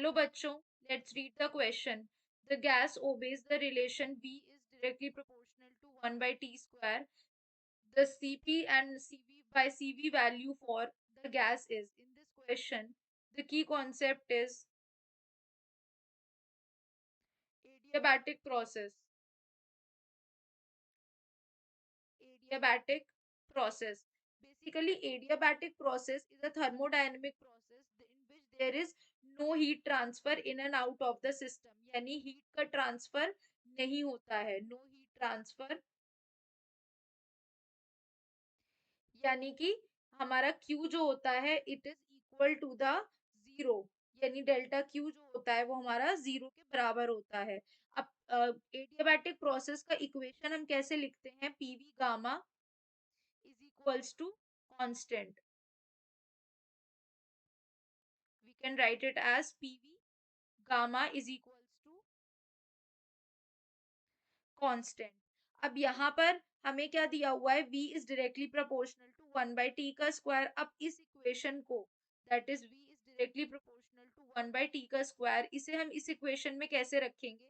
चलो बच्चों, let's read the question. The gas obeys the relation V is directly proportional to 1 by T square. The Cp and Cv by Cv value for the gas is. In this question, the key concept is adiabatic process. Adiabatic process. Basically, adiabatic process is a thermodynamic process in which there is no heat transfer in and out of the system. यानी heat का transfer नहीं होता है. No heat transfer यानी कि हमारा Q जो होता है it is equal to the zero. यानी डेल्टा Q जो होता है वो हमारा जीरो के बराबर होता है. अब एडियाबैटिक प्रोसेस का इक्वेशन हम कैसे लिखते हैं? PV gamma is equals to constant. We can write it as PV gamma is equals to constant. अब यहाँ पर हमें क्या दिया हुआ है? V is directly proportional to 1 by T का स्क्वायर. अब इस इक्वेशन को that is V is directly proportional to 1 by T का स्क्वायर, इसे हम इस इक्वेशन में कैसे रखेंगे?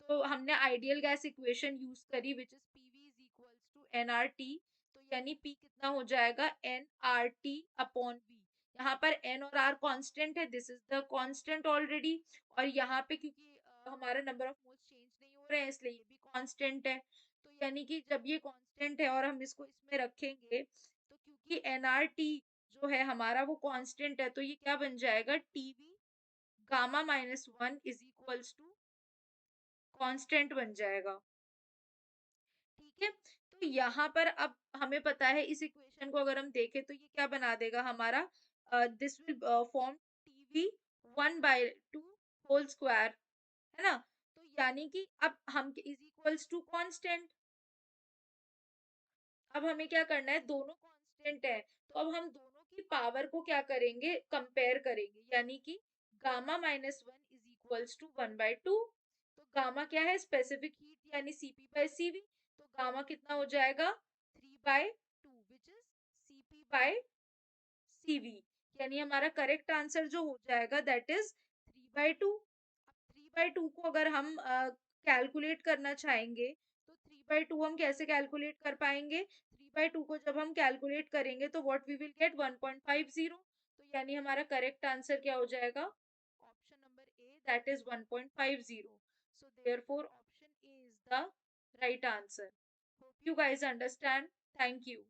तो हमने आइडियल गैस इक्वेशन यूज करी which is PV is equals to nRT. तो यानी P कितना हो जाएगा? nRT upon V. यहाँ पर n और r कांस्टेंट है, this is the constant already. और यहाँ पे क्योंकि हमारा नंबर ऑफ मोल्स चेंज नहीं हो रहे हैं इसलिए ये भी कांस्टेंट है. तो यानी कि जब ये कांस्टेंट है और हम इसको इसमें रखेंगे तो क्योंकि nRT जो है हमारा वो कांस्टेंट है तो ये क्या बन जाएगा? TV gamma minus one is equals to constant बन जाएगा. ठीक है. तो यहाँ पर अब हमें पता है इस इक्वेशन को अगर हम देखें तो ये क्या बना देगा हमारा? This will form TV 1/2 whole square, है ना? तो यानी कि अब हम इज इक्वल्स टू कांस्टेंट. अब हमें क्या करना है? दोनों कांस्टेंट है तो अब हम दोनों की पावर को क्या करेंगे? कंपेयर करेंगे. यानी कि gamma minus one is equals to 1/2. तो गामा क्या है? स्पेसिफिक हीट यानी Cp बाय Cv. तो गामा कितना हो जाएगा? 3/2 which is Cp by Cv. यानी हमारा करेक्ट आंसर जो हो जाएगा दैट इज 3/2. अब 3/2 को अगर हम कैलकुलेट करना चाहेंगे तो 3/2 हम कैसे कैलकुलेट कर पाएंगे? 3/2 को जब हम कैलकुलेट करेंगे तो व्हाट वी विल गेट? 1.50. तो यानी हमारा करेक्ट आंसर क्या हो जाएगा? Option number A that is 1.50. so therefore option A is the right answer. Hope you guys understand. Thank you.